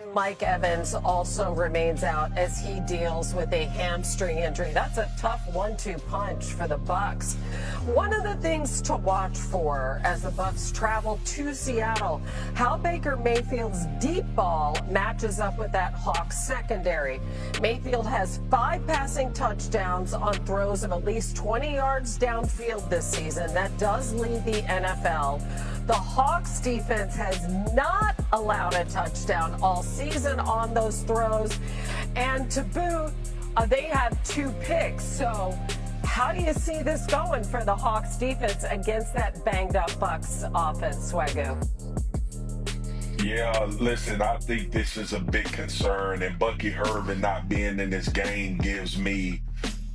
And Mike Evans also remains out as he deals with a hamstring injury. That's a tough 1-2 punch for the Bucs. One of the things to watch for as the Bucs travel to Seattle, how Baker Mayfield's deep ball matches up with that Hawks secondary. Mayfield has 5 passing touchdowns on throws of at least 20 yards downfield this season. That does lead the NFL. The Hawks defense has not allowed a touchdown all season on those throws. And to boot, they have 2 picks. So how do you see this going for the Hawks defense against that banged up Bucs offense, Swagoo? Yeah, listen, I think this is a big concern, and Bucky Irvin not being in this game gives me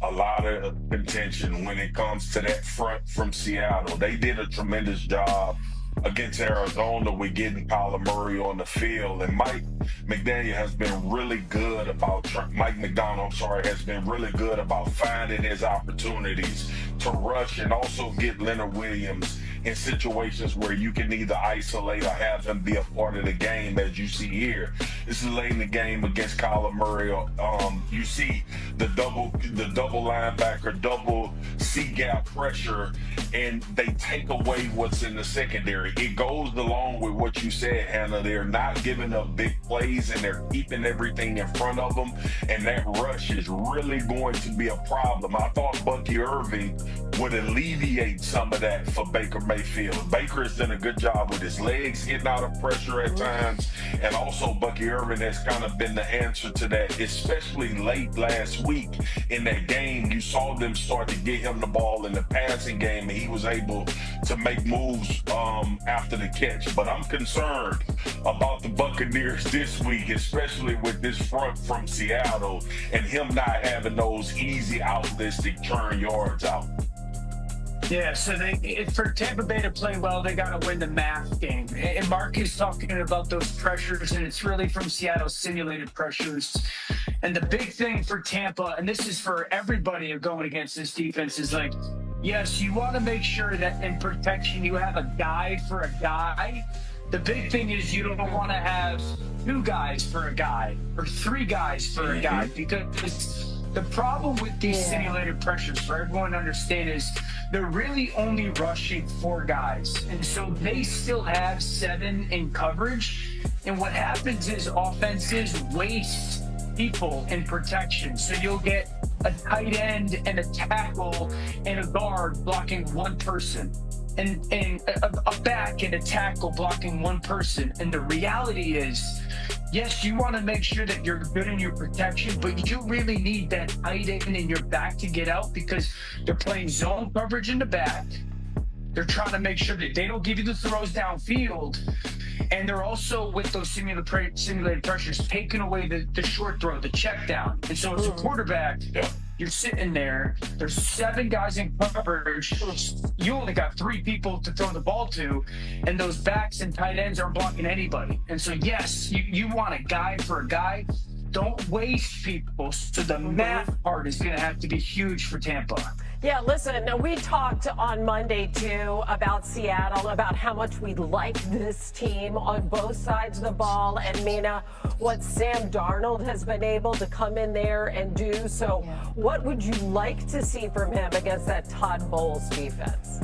a lot of contention when it comes to that front from Seattle. They did a tremendous job against Arizona with getting Kyler Murray on the field, and Mike McDaniel has been really good about has been really good about finding his opportunities to rush and also get Leonard Williams in situations where you can either isolate or have him be a part of the game, as you see here. This is late in the game against Kyler Murray. You see the double linebacker, double C-gap pressure, and they take away what's in the secondary. It goes along with what you said, Hannah. They're not giving up big plays, and they're keeping everything in front of them, and that rush is really going to be a problem. I thought Bucky Irving would alleviate some of that for Baker Mayfield. Baker has done a good job with his legs getting out of pressure at times, and also Bucky Irvin has kind of been the answer to that, especially late last week in that game. You saw them start to get him the ball in the passing game, and he was able to make moves after the catch. But I'm concerned about the Buccaneers this week, especially with this front from Seattle and him not having those easy outlets to turn yards out. Yeah, so for Tampa Bay to play well, they got to win the math game. And Mark is talking about those pressures, and it's really from Seattle's simulated pressures. And the big thing for Tampa, and this is for everybody going against this defense, is like, yes, you want to make sure that in protection you have a guy for a guy. The big thing is you don't want to have 2 guys for a guy or 3 guys for a guy, because the problem with these simulated pressures, for everyone to understand, is they're really only rushing 4 guys. And so they still have 7 in coverage. And what happens is offenses waste people in protection. So you'll get a tight end and a tackle and a guard blocking 1 person. And a back and a tackle blocking 1 person. And the reality is, yes, you want to make sure that you're good in your protection, but you really need that tight end in your back to get out, because they're playing zone coverage in the back. They're trying to make sure that they don't give you the throws downfield. And they're also, with those simulated pressures, taking away the short throw, the check down. And so as a quarterback, you're sitting there, there's 7 guys in coverage, you only got 3 people to throw the ball to, and those backs and tight ends aren't blocking anybody. And so, yes, you want a guy for a guy. Don't waste people. So the math part is going to have to be huge for Tampa. Yeah, listen, now we talked on Monday, too, about Seattle, about how much we like this team on both sides of the ball. And, Mina, what Sam Darnold has been able to come in there and do. So what would you like to see from him against that Todd Bowles defense?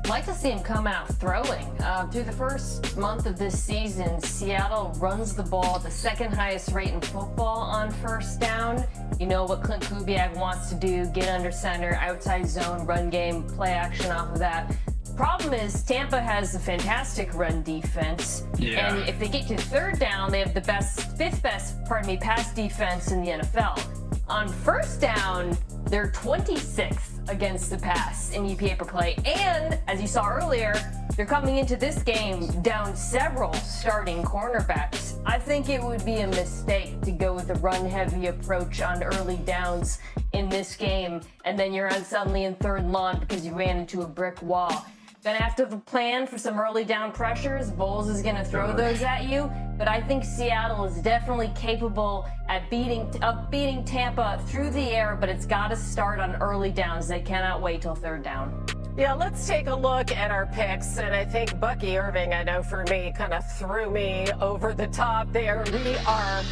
I'd like to see him come out throwing. Through the first month of this season, Seattle runs the ball at the 2nd highest rate in football on first down. You know what Clint Kubiak wants to do: get under center, outside zone, run game, play action off of that. Problem is, Tampa has a fantastic run defense, and if they get to 3rd down, they have the fifth best pass defense in the NFL. On first down, they're 26th against the pass in EPA per play. And as you saw earlier, they're coming into this game down several starting cornerbacks. I think it would be a mistake to go with a run-heavy approach on early downs in this game, and then you're suddenly in 3rd and long because you ran into a brick wall. Then after the plan for some early down pressures, Bowles is going to throw those at you. But I think Seattle is definitely capable of beating Tampa through the air, but it's got to start on early downs. They cannot wait till 3rd down. Yeah, let's take a look at our picks. And I think Bucky Irving, I know for me, kind of threw me over the top there. We are.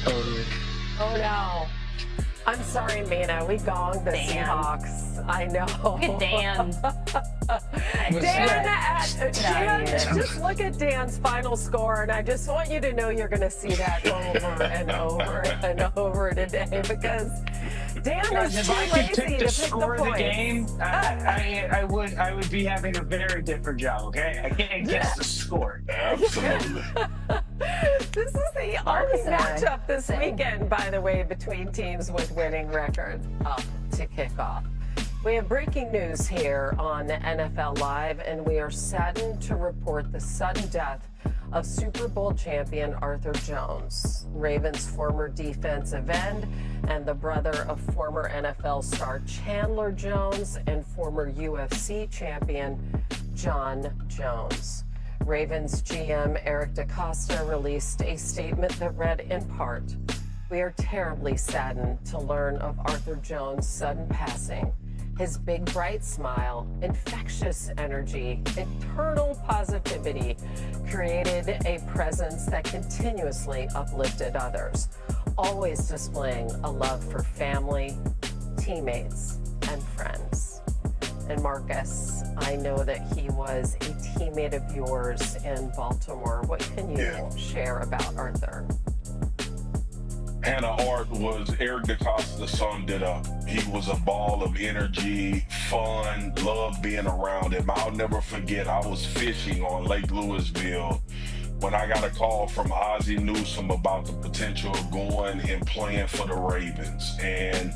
Totally. Oh, no. I'm sorry, Mina. We gonged the Dan. Seahawks. I know. Look at Dan. Dan, just look at Dan's final score, and I just want you to know you're going to see that over and over and over today because Dan is If too I could lazy pick to the pick score the of the points. game, I would be having a very different job. Okay, I can't guess the score. Absolutely. This is the only matchup this weekend, by the way, between teams with winning records up to kick off. We have breaking news here on NFL Live, and we are saddened to report the sudden death of Super Bowl champion Arthur Jones, Ravens' former defensive end and the brother of former NFL star Chandler Jones and former UFC champion John Jones. Ravens GM Eric DeCosta released a statement that read in part, "We are terribly saddened to learn of Arthur Jones' sudden passing. His big, bright smile, infectious energy, eternal positivity created a presence that continuously uplifted others, always displaying a love for family, teammates, and friends." And Marcus, I know that he was a teammate of yours in Baltimore. What can you share about Arthur? Hannah Art was, Eric DeCosta summed it up. He was a ball of energy, fun, loved being around him. I'll never forget, I was fishing on Lake Louisville when I got a call from Ozzie Newsome about the potential of going and playing for the Ravens. And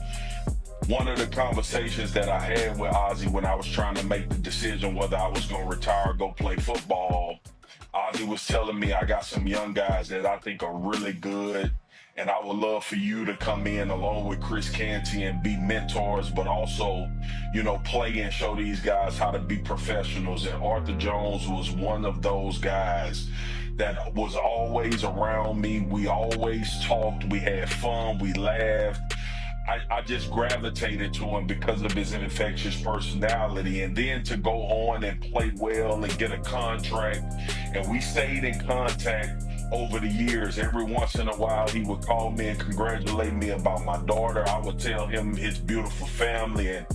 one of the conversations that I had with Ozzie when I was trying to make the decision whether I was going to retire or go play football, Ozzie was telling me, I got some young guys that I think are really good, and I would love for you to come in along with Chris Canty and be mentors, but also, you know, play and show these guys how to be professionals. And Arthur Jones was one of those guys that was always around me. We always talked, we had fun, we laughed. I just gravitated to him because of his infectious personality. And then to go on and play well and get a contract, and we stayed in contact over the years. Every once in a while, he would call me and congratulate me about my daughter. I would tell him his beautiful family and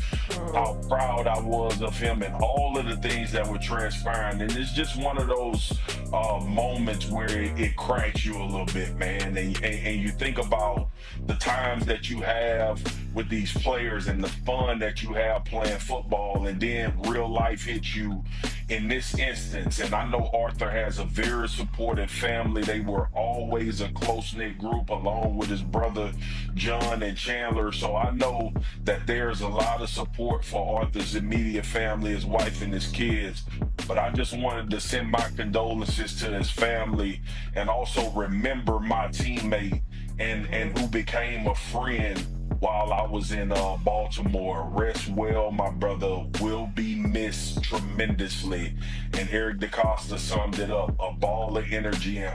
how proud I was of him and all of the things that were transpiring. And it's just one of those moments where it cracks you a little bit, man. And you think about the times that you have with these players and the fun that you have playing football, and then real life hits you in this instance. And I know Arthur has a very supportive family. They were always a close-knit group along with his brother John and Chandler. So I know that there's a lot of support for Arthur's immediate family, his wife and his kids. But I just wanted to send my condolences to his family and also remember my teammate and who became a friend while I was in Baltimore. Rest well, my brother. Will be missed tremendously. And Eric DeCosta summed it up, a ball of energy and